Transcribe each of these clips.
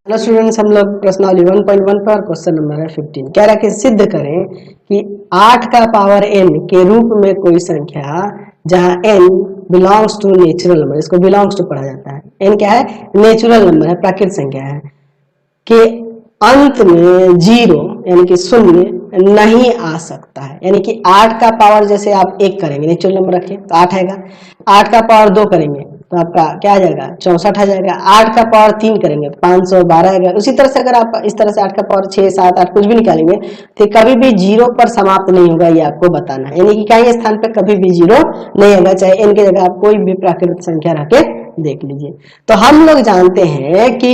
Hello students, हम लोग प्रश्नावली 1.1 पर क्वेश्चन नंबर है 15। कह रहा है कि सिद्ध करें कि 8 का पावर n के रूप में कोई संख्या जहां n belongs to natural number, इसको बिलोंग्स टू पढ़ा जाता है। n क्या है? नेचुरल नंबर है, प्राकृतिक संख्या है, के अंत में जीरो यानी कि शून्य नहीं आ सकता है। यानी कि 8 का पावर जैसे आप 1 करेंगे, नेचुरल नंबर रखें तो 8 आएगा। 8 का पावर 2 करेंगे तो आपका क्या आ जाएगा? 64 आ जाएगा। 8 का पावर 3 करेंगे तो 512 आएगा। उसी तरह से अगर आप इस तरह से 8 का पावर 6, 7, 8 कुछ भी निकालेंगे तो कभी भी जीरो पर समाप्त नहीं होगा, ये आपको बताना है। यानी कि कहीं स्थान पर कभी भी जीरो नहीं होगा, चाहे n की जगह आप कोई भी प्राकृतिक संख्या रखे देख लीजिए। तो हम लोग जानते हैं कि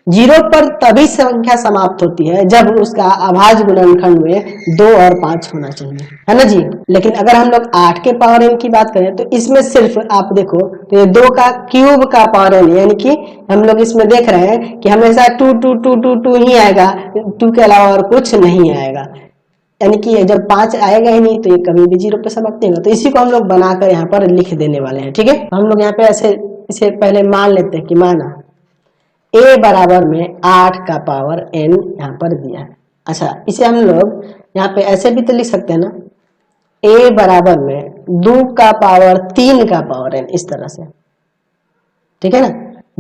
जीरो पर तभी संख्या समाप्त होती है जब उसका अभाज्य गुणनखंड में 2 और 5 होना चाहिए, है ना जी। लेकिन अगर हम लोग 8 के पावर n की बात करें तो इसमें सिर्फ आप देखो तो ये 2 का क्यूब का पावर n, यानी कि हम लोग इसमें देख रहे हैं कि हमेशा 2 2 2 2 2 ही आएगा, 2 के अलावा और कुछ नहीं आएगा। यानी कि जब 5 आएगा ही नहीं तो ये कभी भी जीरो पे समाप्त नहीं होगा। तो इसी को हम लोग बनाकर यहाँ पर लिख देने वाले हैं, ठीक है। हम लोग यहाँ पे ऐसे इसे पहले मान लेते हैं कि माना a बराबर में 8 का पावर n यहाँ पर दिया है। अच्छा, इसे हम लोग यहाँ पे ऐसे भी तो लिख सकते हैं ना, a बराबर में 2 का पावर 3 का पावर n, इस तरह से, ठीक है ना।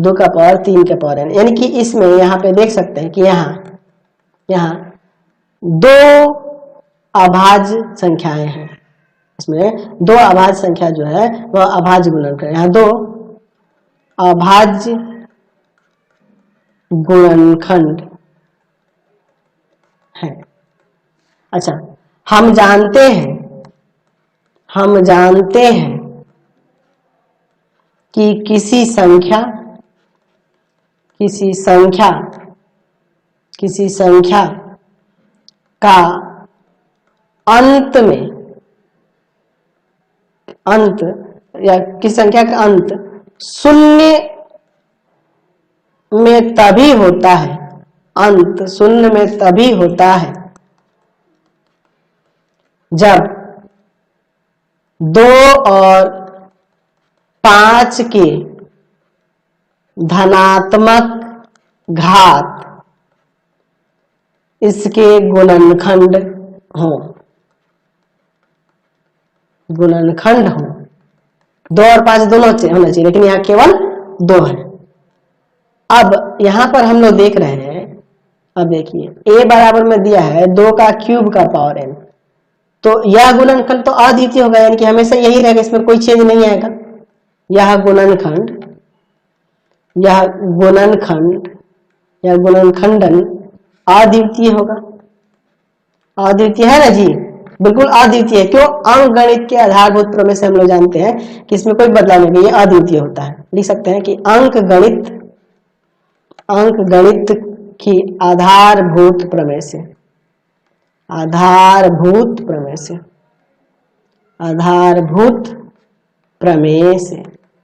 2 का पावर 3 का पावर n, यानी कि इसमें यहाँ पे देख सकते हैं कि यहाँ 2 अभाज्य संख्याएं हैं। इसमें 2 अभाज्य संख्या जो है वह अभाज्य गुणनखंड, यहाँ 2 अभाज्य गुणनखंड है। अच्छा, हम जानते हैं कि किसी संख्या का अंत या किसी संख्या का अंत शून्य में तभी होता है, अंत शून्य में तभी होता है जब 2 और 5 के धनात्मक घात इसके गुणनखंड हो। 2 और 5 दोनों होना चाहिए, लेकिन यहाँ केवल 2 है। अब यहां पर हम लोग देख रहे हैं, अब देखिए a बराबर में दिया है 2 का क्यूब का पावर n, तो यह गुणनखंड तो अद्वितीय होगा, यानी कि हमेशा यही रहेगा, इसमें कोई चेंज नहीं आएगा। यह गुणनखंडन अद्वितीय होगा। अद्वितीय है ना जी, बिल्कुल अद्वितीय है। क्यों? अंकगणित के आधारभूत प्रमेय से हम लोग जानते हैं कि इसमें कोई बदलाव नहीं, ये अद्वितीय होता है। लिख सकते हैं कि अंकगणित की आधारभूत प्रमेय से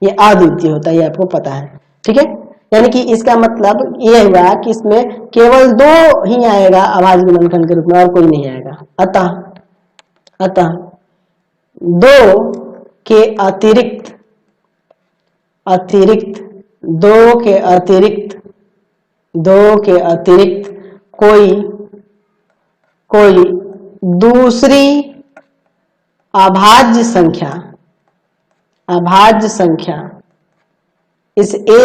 ये अद्वितीय होता है, ये आपको पता है, ठीक है। यानी कि इसका मतलब ये हुआ कि इसमें केवल 2 ही आएगा अभाज्य गुणनखंड के रूप में, और कोई नहीं आएगा। अतः 2 के अतिरिक्त कोई दूसरी अभाज्य संख्या इस a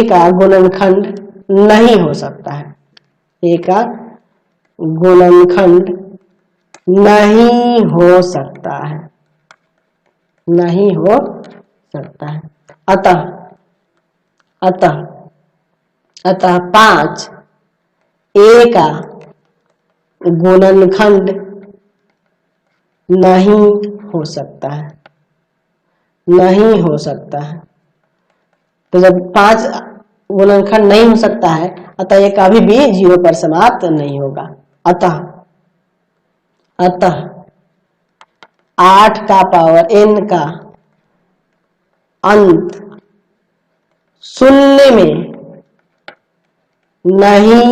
का गुणनखंड नहीं हो सकता है। a का गुणनखंड नहीं हो सकता है। अतः 5 a का गुणनखंड नहीं हो सकता है। तो जब 5 गुणनखंड नहीं हो सकता है, अतः ये कभी भी 0 पर समाप्त नहीं होगा। अतः 8 का पावर n का अंत शून्य में नहीं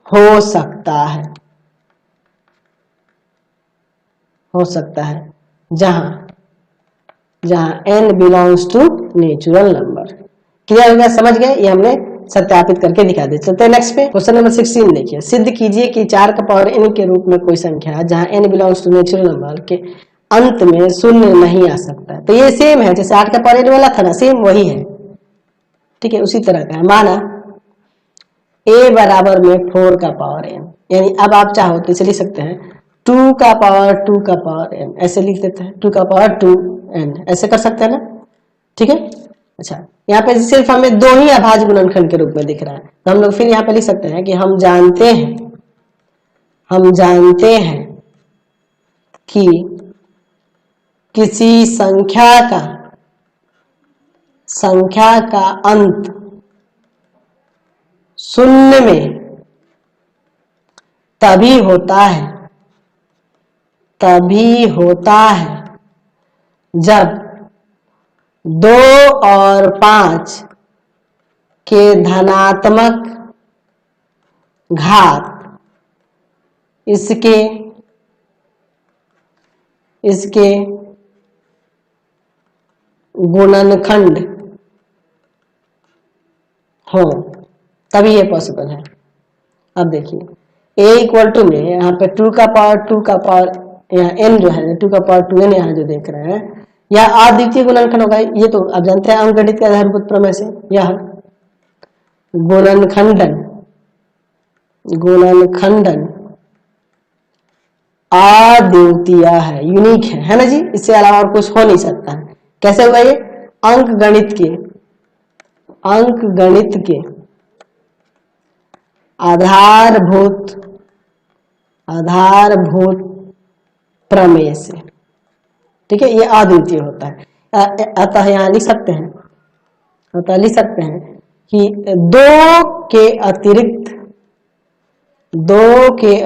हो सकता है, जहां n belongs to natural number. Clear हो गया? समझ गए? ये हमने सत्यापित करके दिखा दे। चलते हैं नेक्स्ट पे, क्वेश्चन नंबर 16 देखिए, सिद्ध कीजिए कि 4 का पावर n के रूप में कोई संख्या जहां n belongs to natural number के अंत में शून्य नहीं आ सकता। तो ये सेम है जैसे 8 का पावर n वाला था ना, सेम वही है, ठीक है, उसी तरह का है। माना a बराबर में 4 का पावर n, यानी अब आप चाहो तो इसे लिख सकते हैं 2 का पावर n, ऐसे लिख देते हैं 2 का पावर 2n, ऐसे कर सकते हैं ना, ठीक है। अच्छा, यहाँ पे सिर्फ हमें दो ही अभाज्य गुणनखंड के रूप में दिख रहा है, तो हम लोग फिर यहाँ पे लिख सकते हैं कि हम जानते हैं कि किसी संख्या का अंत शून्य में तभी होता है जब 2 और 5 के धनात्मक घात इसके गुणनखंड हो, तभी ये पॉसिबल है। अब देखिए a इक्वल टू में यहाँ पे 2 का पावर यहाँ n जो है 2 का पावर 2n यहाँ जो देख रहे हैं, यह अद्वितीय गुणनखंड होगा। ये तो आप जानते हैं अंकगणित के आधारभूत प्रमेय से, यह गुणनखंडन अद्वितीय है, यूनिक है ना जी, इससे अलावा और कुछ हो नहीं सकता है। कैसे हुआ ये? अंकगणित के आधारभूत प्रमेय से, ठीक है, ये अद्वितीय होता है। अतः यहाँ लिख सकते हैं कि 2 के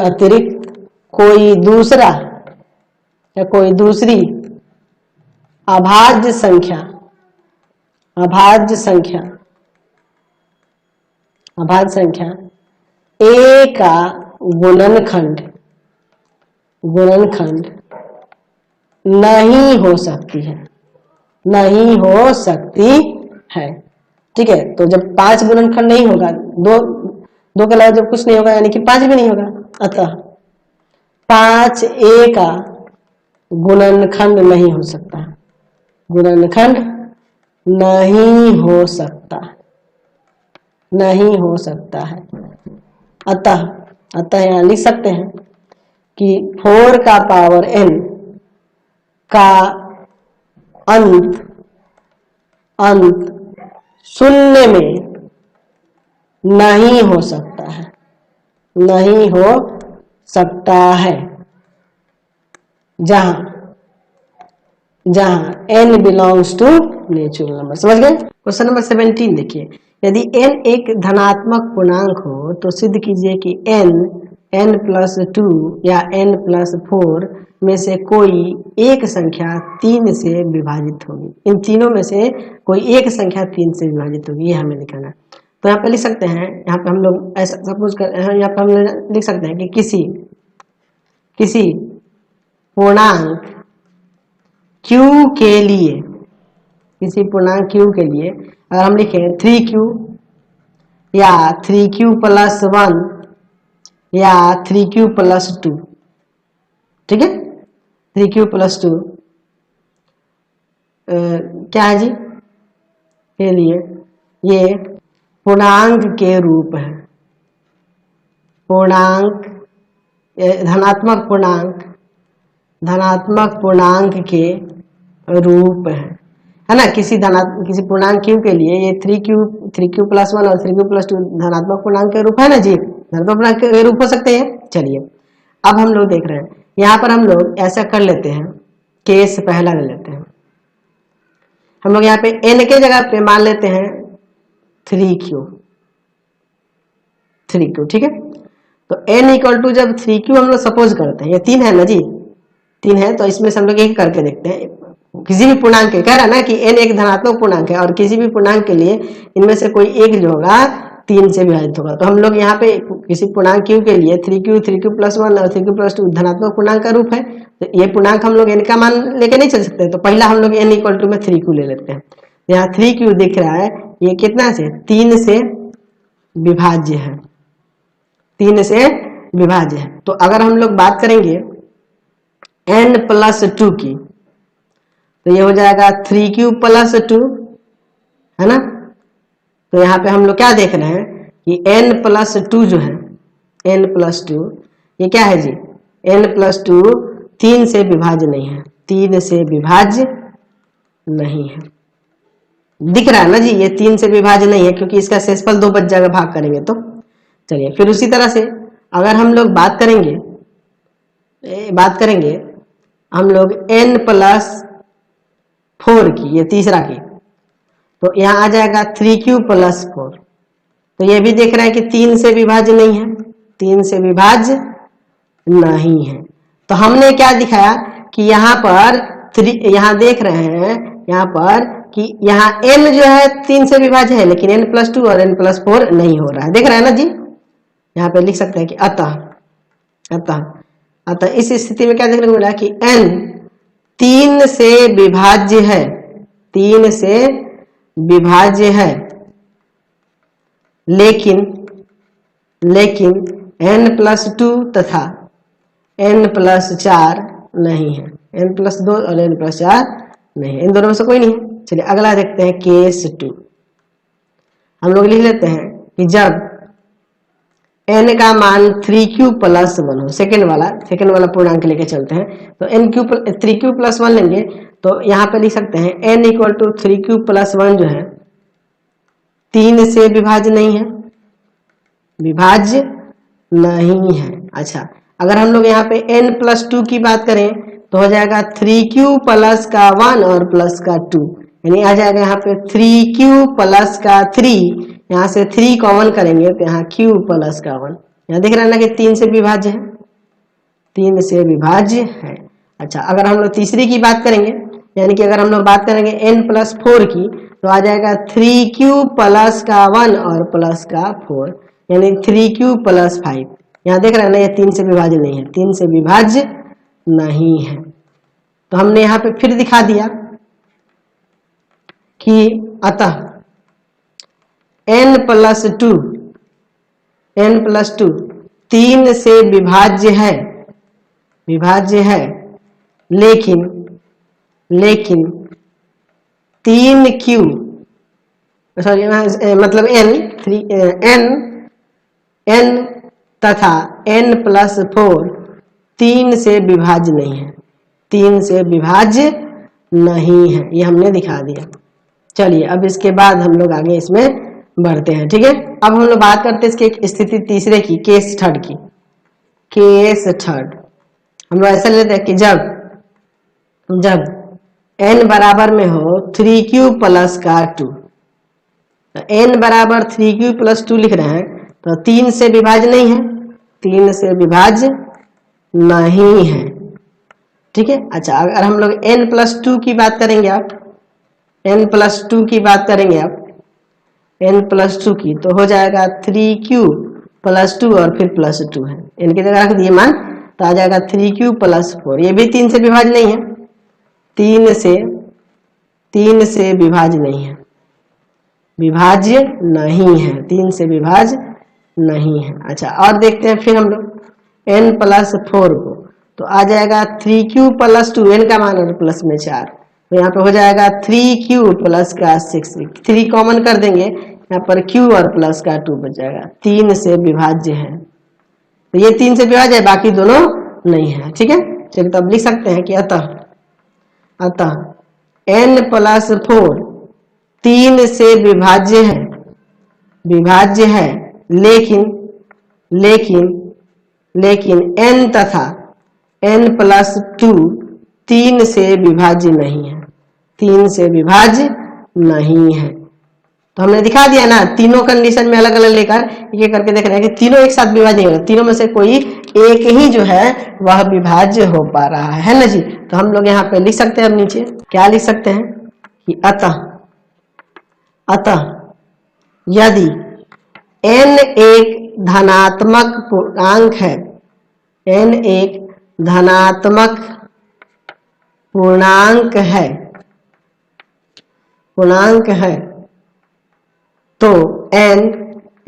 अतिरिक्त कोई दूसरी अभाज्य संख्या a का गुणनखंड नहीं हो सकती है, ठीक है। तो जब 5 गुणनखंड नहीं होगा, दो के अलावा जब कुछ नहीं होगा, यानी कि 5 भी नहीं होगा, अतः 5a का गुणनखंड नहीं हो सकता है। अतः यहाँ लिख सकते हैं कि 4 का पावर n का अंत शून्य में नहीं हो सकता है जहां n belongs to natural number. समझ गए? क्वेश्चन नंबर 17 देखिए, यदि n एक धनात्मक पूर्णांक हो तो सिद्ध कीजिए कि n+2 या n+4 में से कोई एक संख्या 3 से विभाजित होगी। इन तीनों में से कोई एक संख्या 3 से विभाजित होगी, ये हमें लिखना है। तो यहाँ पे लिख सकते हैं, यहाँ पे हम लोग ऐसा सपोज कर, यहाँ पे हम लिख सकते हैं कि किसी पूर्णांक q के लिए अगर हम लिखें 3q या 3q+1 या 3q+2, ठीक है, 3q+2 क्या है जी, के लिए ये पूर्णांक के रूप है, धनात्मक पूर्णांक के रूप है ना। किसी पूर्णांक q के लिए ये 3q+1 और 3q+2 धनात्मक पूर्णांक के रूप है ना जी, धनात्मक पूर्णांक के रूप हो सकते हैं। चलिए अब हम लोग देख रहे हैं, यहाँ पर हम लोग ऐसा कर लेते हैं, केस पहला ले लेते हैं। हम लोग यहाँ पे n के जगह पे मान लेते हैं 3q, ठीक है। तो n इक्वल टू जब 3q हम लोग सपोज करते हैं, ये 3 है ना जी, 3 है, तो इसमें से हम लोग एक करके देखते हैं। किसी भी पूर्णांक के, कह रहा ना कि n एक धनात्मक पूर्णांक है और किसी भी पूर्णांक के लिए इनमें से कोई एक जो होगा 3 से विभाजित होगा। तो हम लोग यहाँ पे किसी पूर्णांक q के लिए 3q+1 और 3q+2 धनात्मक पूर्णांक का रूप है, तो ये पूर्णांक हम लोग n का मान लेके नहीं चल सकते। तो पहला हम लोग n इक्वल टू में 3q ले लेते हैं। यहाँ 3q दिख रहा है, ये कितना से 3 से विभाज्य है, 3 से विभाज्य है। तो अगर हम लोग बात करेंगे n+2 की, तो ये हो जाएगा 3q+2, है ना। तो यहाँ पे हम लोग क्या देख रहे हैं कि n+2 जो है, n+2 ये क्या है जी, n+2 3 से विभाज्य नहीं है, 3 से विभाज्य नहीं है। दिख रहा है ना जी, ये 3 से विभाज्य नहीं है क्योंकि इसका शेषफल 2 बच जाएगा भाग करेंगे तो। चलिए फिर उसी तरह से अगर हम लोग बात करेंगे हम लोग n+4 की, ये तीसरा की, तो यहाँ आ जाएगा 3q+4। तो ये भी देख रहे हैं कि 3 से विभाज्य नहीं है, 3 से विभाज्य नहीं है। तो हमने क्या दिखाया कि यहाँ पर यहाँ देख रहे हैं यहाँ पर कि यहाँ n जो है 3 से विभाज्य है, लेकिन n+2 और n+4 नहीं हो रहा है, देख रहे हैं ना जी। यहाँ पे लिख सकते हैं कि अतः इस स्थिति में क्या देखने को मिला कि n 3 से विभाज्य है, 3 से विभाज्य है, लेकिन n+2 तथा n+4 नहीं है, n+2 और n+4 नहीं है, इन दोनों में से कोई नहीं है। चलिए अगला देखते हैं केस 2। हम लोग लिख लेते हैं कि जब n का मान 3q+1 हो, सेकेंड वाला पूर्णांक लेके चलते हैं, तो 3q+1 लेंगे, तो यहाँ पे लिख सकते हैं n = 3q+1 जो है 3 से विभाज्य नहीं है, विभाज्य नहीं है। अच्छा, अगर हम लोग यहाँ पे n+2 की बात करें तो हो जाएगा 3q+1 और +2, यानी आ जाएगा यहाँ पे 3q+3, यहाँ से 3 कॉमन करेंगे तो यहाँ q+1, यहाँ देख रहे हैं ना कि 3 से विभाज्य है, 3 से विभाज्य है। अच्छा, अगर हम लोग तीसरी की बात करेंगे, यानी कि अगर हम लोग बात करेंगे n+4 की, तो आ जाएगा 3q+1 और +4, यानी 3q+5। यहाँ देख रहे हैं ना ये 3 से विभाज्य नहीं है, 3 से विभाज्य नहीं है। तो हमने यहाँ पे फिर दिखा दिया कि अतः n+2 3 से विभाज्य है, लेकिन 3q मतलब n तथा n+4 3 से विभाज्य नहीं है, 3 से विभाज्य नहीं है, ये हमने दिखा दिया। चलिए अब इसके बाद हम लोग आगे इसमें बढ़ते हैं, ठीक है। अब हम लोग बात करते हैं इसके स्थिति तीसरे की, केस थर्ड की। केस थर्ड हम लोग ऐसा लेते हैं कि जब n बराबर में हो 3q+2, तो n बराबर 3q+2 लिख रहे हैं, तो 3 से विभाज्य नहीं है, 3 से विभाज्य नहीं है, ठीक है। अच्छा, अगर हम लोग n+2 की बात करेंगे, आप n+2 की बात करेंगे, आप n+2 की, तो हो जाएगा 3q+2 और फिर +2 है, इनकी जगह रख दिए मान, तो आ जाएगा 3q+4। ये भी 3 से विभाज्य नहीं है, 3 से विभाज्य नहीं है, विभाज्य नहीं है, 3 से विभाज्य नहीं है। अच्छा, और देखते हैं फिर हम लोग n+4 को, तो आ जाएगा 3q+2, n का मान और प्लस में 4, तो यहाँ पे हो जाएगा 3q+6, 3 कॉमन कर देंगे, यहाँ पर q और +2 बच जाएगा, 3 से विभाज्य है। तो ये 3 से विभाज्य है, बाकी दोनों नहीं है, ठीक है। चलिए तो अब लिख सकते हैं कि अतः n+4 3 से विभाज्य है, लेकिन n तथा n+2 3 से विभाज्य नहीं है, 3 से विभाज्य नहीं है। तो हमने दिखा दिया ना, तीनों कंडीशन में अलग अलग लेकर ये करके देख रहे हैं कि तीनों एक साथ विभाज्य नहीं हो रहा, तीनों में से कोई एक ही जो है वह विभाज्य हो पा रहा है ना जी। तो हम लोग यहाँ पे लिख सकते हैं, अब नीचे क्या लिख सकते हैं कि अतः यदि n एक धनात्मक पूर्णांक है, n एक धनात्मक पूर्णांक है, तो n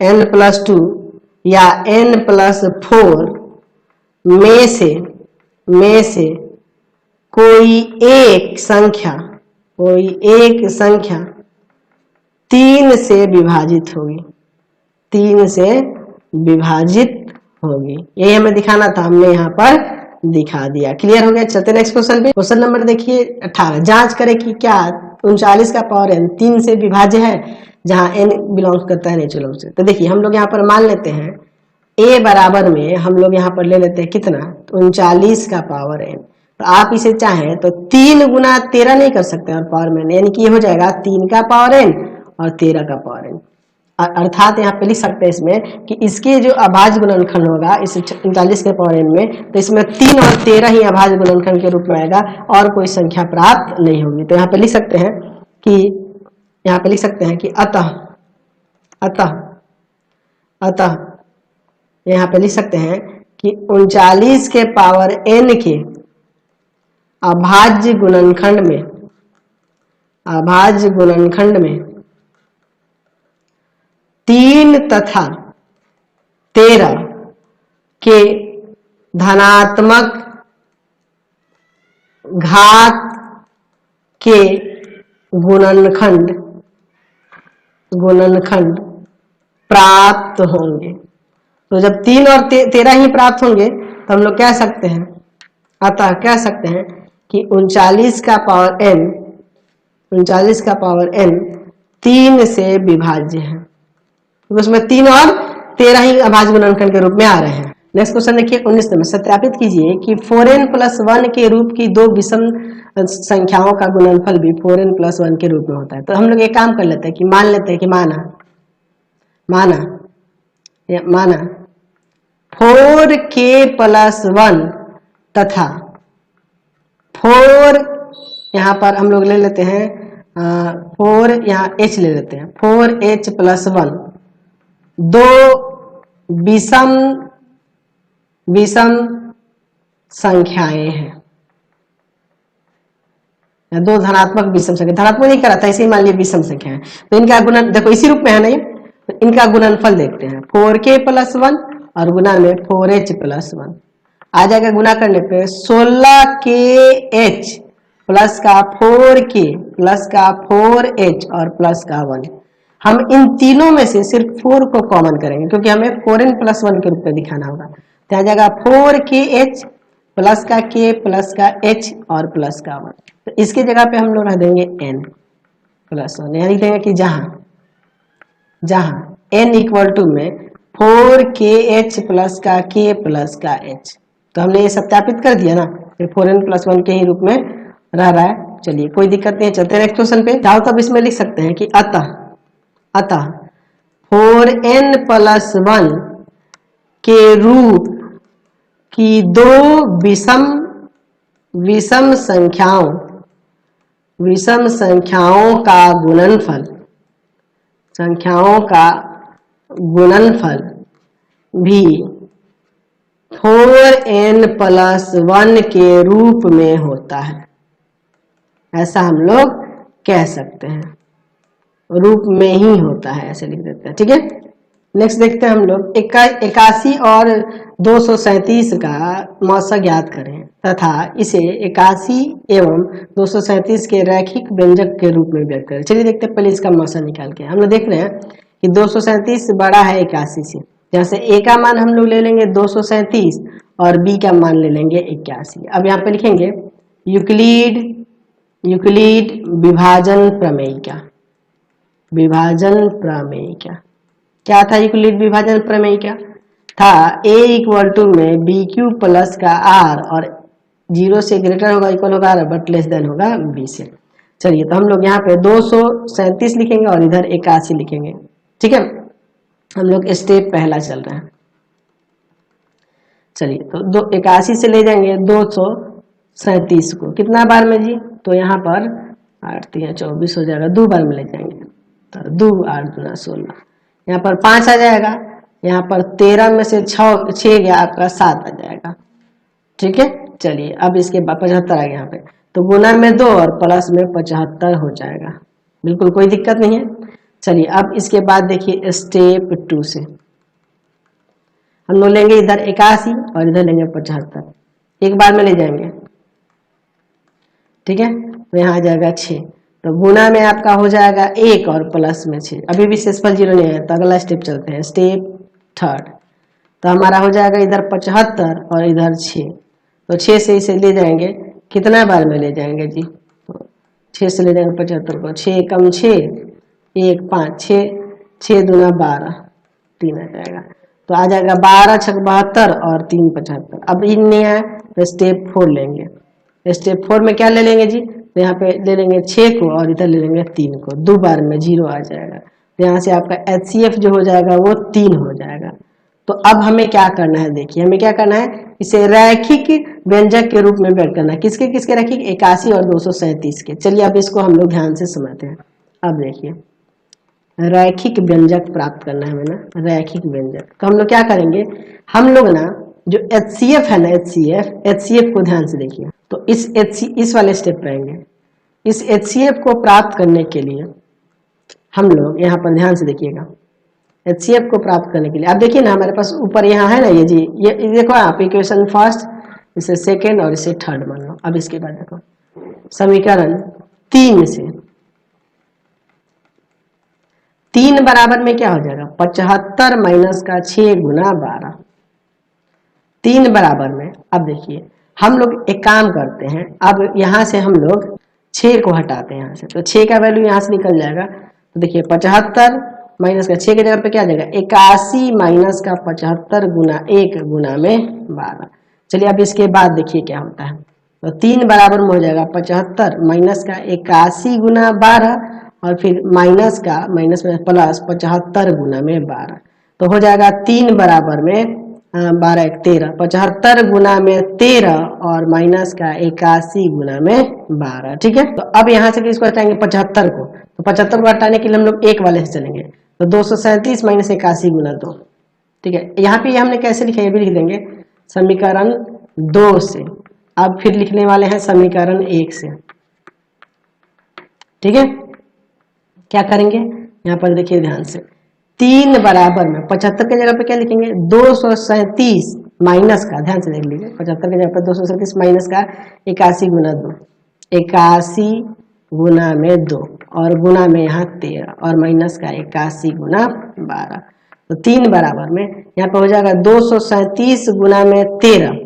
n+2 या n+4 में से कोई एक संख्या 3 से विभाजित होगी, 3 से विभाजित होगी। यही हमें दिखाना था, हमने यहाँ पर दिखा दिया। क्लियर हो गया। चलते नेक्स्ट क्वेश्चन पे। क्वेश्चन नंबर देखिए 18, जांच करें कि क्या 39 का पावर n 3 से विभाज्य है जहां n बिलोंग करता है नेचुरल से। तो देखिए हम लोग यहाँ पर मान लेते हैं a बराबर में हम लोग यहाँ पर ले लेते हैं कितना 39 का पावर n। तो आप इसे चाहें तो 3 गुना 13 नहीं कर सकते और पावर में, यानी कि ये हो जाएगा 3 का पावर n और 13 का पावर n। अर्थात यहाँ पे लिख सकते हैं इसमें कि इसके जो अभाज्य गुणनखंड होगा इस 39 के पावर n में, तो इसमें 3 और 13 ही अभाज्य गुणनखंड के रूप में आएगा और कोई संख्या प्राप्त नहीं होगी। तो यहाँ पे लिख सकते हैं कि अतः यहाँ पे लिख सकते हैं कि 39 के पावर n के अभाज्य गुणनखंड में 3 तथा 13 के धनात्मक घात के गुणनखंड प्राप्त होंगे। तो जब 3 और 13 ही प्राप्त होंगे तो हम लोग कह सकते हैं, अतः कह सकते हैं कि 39 का पावर n 3 से विभाज्य है। तो उसमें 3 और 13 ही अभाज्य गुणनखंड के रूप में आ रहे हैं। नेक्स्ट क्वेश्चन देखिए 19 में, सत्यापित कीजिए कि 4n+1 के रूप की दो विषम संख्याओं का गुणनफल भी 4n+1 के रूप में होता है। तो हम लोग एक काम कर लेते हैं कि मान लेते हैं कि माना 4k+1 तथा 4, यहाँ पर हम लोग ले लेते हैं 4, यहाँ h ले लेते हैं, 4h+1 दो विषम संख्याएं हैं, दो धनात्मक विषम संख्या, धनात्मक नहीं करा था इसे मान लिया विषम संख्या है। तो इनका गुणन देखो इसी रूप में है नहीं, तो इनका गुणनफल देखते हैं 4k+1 और गुना में 4h+1 आ जाएगा। गुना करने पे 16kh प्लस का 4k प्लस का 4h और प्लस का 1। हम इन तीनों में से सिर्फ 4 को कॉमन करेंगे क्योंकि हमें 4n+1 के रूप में दिखाना होगा। तो आ जाएगा 4kh प्लस का k प्लस का h और प्लस का 1। तो इसकी जगह पे हम लोग रख देंगे n+1, यानी देंगे कि जहां n इक्वल टू में 4kh प्लस का k प्लस का h। तो हमने ये सत्यापित कर दिया ना, फिर 4n+1 के ही रूप में रह रहा है। चलिए कोई दिक्कत नहीं है, चलते हैं नेक्स्ट क्वेश्चन पे। चाहो तब इसमें लिख सकते हैं कि अतः 4n+1 के रूप की दो विषम संख्याओं का गुणनफल भी 4n+1 के रूप में होता है, ऐसा हम लोग कह सकते हैं, रूप में ही होता है, ऐसे लिख देते हैं। ठीक है, नेक्स्ट देखते हैं हम लोग 81 और 237 का मौसा ज्ञात करें तथा इसे 81 एवं 237 के रैखिक व्यंजक के रूप में व्यक्त करें। चलिए देखते हैं पहले इसका मौसा निकाल के। हम लोग देख रहे हैं कि 237 बड़ा है 81 से, जैसे a का मान हम लोग ले लेंगे 237 और b का मान ले लेंगे 81। अब यहाँ पे लिखेंगे यूक्लिड विभाजन प्रमेय क्या था? यूक्लिड विभाजन प्रमेय क्या था? a इक्वल टू में bq प्लस का r और 0 से ग्रेटर होगा इक्वल होगा बट लेस देन होगा b से। चलिए तो हम लोग यहाँ पे 237 लिखेंगे और इधर 81 लिखेंगे। ठीक है, हम लोग स्टेप पहला चल रहे हैं। चलिए तो 81 से ले जाएंगे 237 को कितना बार में जी? तो यहाँ पर 8 3 24 हो जाएगा, 2 बार में ले जाएंगे तो 2 8 2 16, यहाँ पर 5 आ जाएगा, यहाँ पर 13 में से 6 गया आपका 7 आ जाएगा। ठीक है, चलिए अब इसके बाद 75 आ गया यहाँ पे, तो गुना में 2 और प्लस में 75 हो जाएगा, बिल्कुल कोई दिक्कत नहीं है। चलिए अब इसके बाद देखिए स्टेप 2 से हम लोग लेंगे इधर 81 और इधर लेंगे 75, एक बार में ले जाएंगे, ठीक है। तो यहाँ आ जाएगा 6, तो गुना में आपका हो जाएगा 1 और प्लस में 6, अभी भी शेषफल 0 नहीं है, तो अगला स्टेप चलते हैं, स्टेप 3। तो हमारा हो जाएगा इधर 75 और इधर 6, तो 6 से इसे ले जाएंगे, कितना बार में ले जाएंगे जी, तो 6 से ले जाएंगे 75 को, 6 कम 6 1 5 6, 6 दूना 12, 3 आ जाएगा, तो आ जाएगा 12 छक 72 और 3 75। अब इन नहीं आया तो स्टेप 4 लेंगे, स्टेप 4 में क्या ले लेंगे जी, तो यहाँ पे ले लेंगे 6 को और इधर ले लेंगे 3 को, 2 बार में 0 आ जाएगा, तो यहाँ से आपका HCF जो हो जाएगा वो 3 हो जाएगा। तो अब हमें क्या करना है, देखिए हमें क्या करना है, इसे रैखिक व्यंजक के रूप में व्यक्त करना है, किसके किसके रैखिक, 81 और 237 के। चलिए अब इसको हम लोग ध्यान से समझते हैं। अब देखिए रैखिक व्यंजक प्राप्त करना है हमें ना, रैखिक व्यंजक, तो हम लोग क्या करेंगे, हम लोग ना जो HCF है ना, HCF को ध्यान से देखिए, तो इस वाले स्टेप पे आएंगे, इस HCF को प्राप्त करने के लिए हम लोग यहाँ पर ध्यान से देखिएगा, HCF को प्राप्त करने के लिए, आप देखिए ना हमारे पास ऊपर यहाँ है ना ये जी, ये देखो आप इक्वेशन फर्स्ट, इसे सेकेंड और इसे थर्ड मान लो। अब इसके बाद देखो समीकरण 3 से 3 बराबर में क्या हो जाएगा, 75 माइनस का 6 गुना 12, 3 बराबर में। अब देखिए हम लोग एक काम करते हैं, अब यहाँ से हम लोग 6 को हटाते हैं यहाँ से, तो 6 का वैल्यू यहाँ से निकल जाएगा, तो देखिए 75 माइनस का 6 के जगह पे क्या आ जाएगा, 81 माइनस का 75 गुना 1 गुना में 12। चलिए अब इसके बाद देखिए क्या होता है, तो 3 बराबर में हो जाएगा 75 माइनस का 81 गुना 12 और फिर माइनस में प्लस 75 गुना में 12, तो हो जाएगा 3 बराबर में 12 1 13, 75 गुना में 13 और माइनस का 81 गुना में 12, ठीक है। तो अब यहाँ से किसको हटाएंगे, 75 को, तो 75 को हटाने के लिए हम लोग एक वाले से चलेंगे, तो 237 माइनस 81 गुना 2, ठीक है। यहाँ पे हमने कैसे लिखा है, ये भी लिख देंगे समीकरण 2 से। अब फिर लिखने वाले हैं समीकरण 1 से, ठीक है। क्या करेंगे, यहाँ पर देखिए ध्यान से, 3 बराबर में 75 के जगह पे क्या लिखेंगे, 237 माइनस का, ध्यान से देख लीजिए, 75 के जगह पर 237 माइनस का 81 गुना 2, 81 गुना में 2 और गुना में यहाँ 13 और माइनस का 81 गुना 12, तो 3 बराबर में यहाँ पर हो जाएगा 237 गुना में 13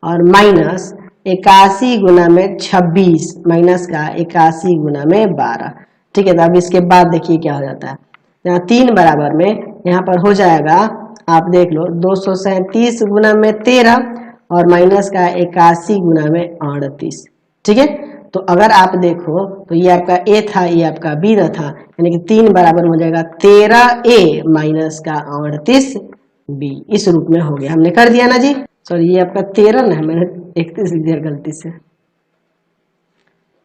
और माइनस 81 गुना में 26 माइनस का 81 गुना में 12, ठीक है। तो अब इसके बाद देखिए क्या हो जाता है, यहाँ 3 बराबर में यहाँ पर हो जाएगा, आप देख लो 237 गुना में 13 और माइनस का 81 गुना में 38, ठीक है। तो अगर आप देखो तो ये आपका ए था, ये आपका बी था, यानी कि 3 बराबर हो जाएगा 13A माइनस का 38B, इस रूप में हो गया, हमने कर दिया ना जी। सॉरी ये आपका 13 ना है, मैंने 31 लिख दिया गलती से,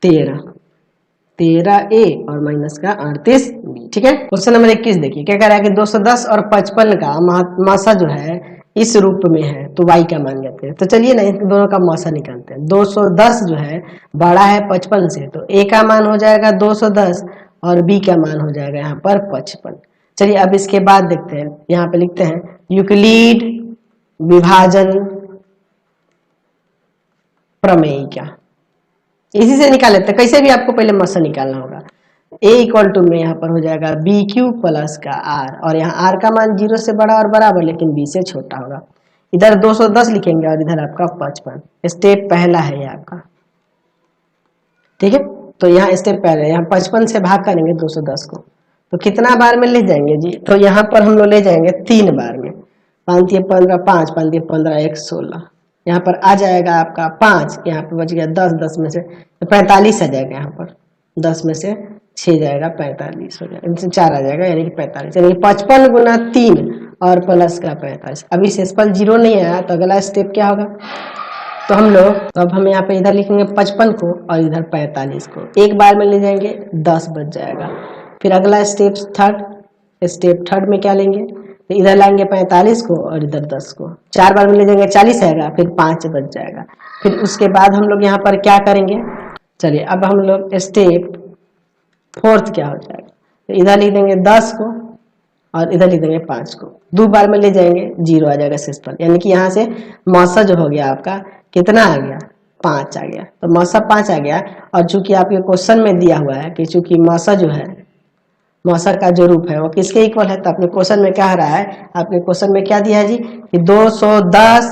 13A और माइनस का 38B, ठीक है। क्वेश्चन नंबर 21 देखिए क्या कह रहा है कि 210 और 55 का मासा जो है इस रूप में है, तो y का मान कहते हैं। तो चलिए ना इन दोनों का मासा निकालते हैं। 210 जो है बड़ा है 55 से, तो a का मान हो जाएगा 210 और b का मान हो जाएगा यहाँ पर 55। चलिए अब इसके बाद देखते हैं, यहाँ पे लिखते हैं यूक्लिड विभाजन प्रमेय का, इसी से निकाल लेते हैं, कैसे भी आपको पहले मासा निकालना होगा। a इक्वल टू में यहाँ पर हो जाएगा BQ प्लस का R, और यहाँ R का मान 0 से बड़ा और बराबर लेकिन B से छोटा होगा। इधर 210 लिखेंगे और इधर आपका 55, स्टेप पहला है ये आपका, ठीक है। तो यहाँ स्टेप पहला है, यहाँ 55 से भाग करेंगे 210 को, तो कितना बार में ले जाएंगे जी, तो यहाँ पर हम लोग ले जाएंगे 3 बार में, 5 3 15 5 5 3 15 1 16, यहाँ पर आ जाएगा आपका 5, यहाँ पर बच गया 10, 10 में से 45 आ जाएगा, यहाँ पर 10 में से 6 जाएगा 45 हो जाएगा, इनसे 4 आ जाएगा यानी कि 45, यानी 55 गुना 3 और प्लस का 45। अभी शेषफल 0 नहीं आया तो अगला स्टेप क्या होगा, तो हम लोग, तो अब हम यहाँ पे इधर लिखेंगे 55 को और इधर 45 को, एक बार में ले जाएंगे 10 बच जाएगा। फिर अगला स्टेप थर्ड में क्या लेंगे, तो इधर लाएंगे 45 को और इधर 10 को, 4 बार में ले जाएंगे 40 आएगा, फिर 5 बच जाएगा। फिर उसके बाद हम लोग यहाँ पर क्या करेंगे, चलिए अब हम लोग स्टेप 4 क्या हो जाएगा, तो इधर लिख देंगे 10 को और इधर लिख देंगे 5 को, 2 बार में ले जाएंगे 0 आ जाएगा शेषफल, यानी कि यहाँ से मौसा जो हो गया आपका कितना आ गया 5 आ गया। तो मौसा 5 आ गया। और चूंकि आपके क्वेश्चन में दिया हुआ है कि चूंकि मौसा जो है, मौसा का जो रूप है वो किसके इक्वल है, तो अपने क्वेश्चन में क्या रहा है, आपके क्वेश्चन में क्या दिया है जी कि 210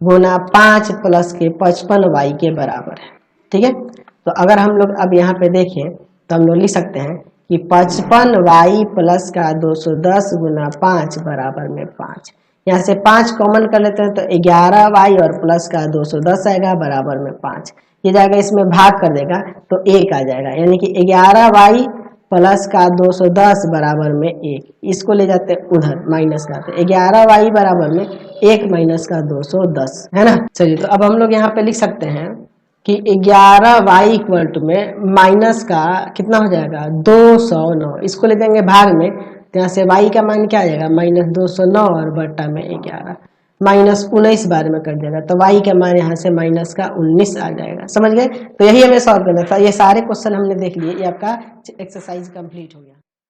गुना 5 प्लस के 55 वाई के बराबर है। ठीक है, तो अगर हम लोग अब यहाँ पे देखें तो हम लोग लिख सकते हैं कि 55 वाई प्लस का 210 गुना 5 बराबर में 5। यहाँ से 5 कॉमन कर लेते हैं तो 11 वाई और प्लस का 210 आएगा बराबर में 5। ये जाएगा इसमें भाग कर देगा तो 1 आ जाएगा, यानी कि 11 वाई प्लस का 210 बराबर में 1। इसको ले जाते हैं उधर माइनस करते, 11 वाई बराबर में 1 माइनस का 210 है ना। चलिए तो अब हम लोग यहाँ पे लिख सकते हैं कि 11 वाई इक्वल टू में माइनस का कितना हो जाएगा 209, इसको ले देंगे भाग में, तो यहाँ से वाई का मान क्या आ जाएगा -209 और बट्टा में 11 -19 बार में कर देगा, तो वाई का मान यहाँ से माइनस का 19 आ जाएगा। समझ गए, तो यही हमें सॉल्व करना था। ये सारे क्वेश्चन हमने देख लिए, ये आपका एक्सरसाइज कंप्लीट हो गया।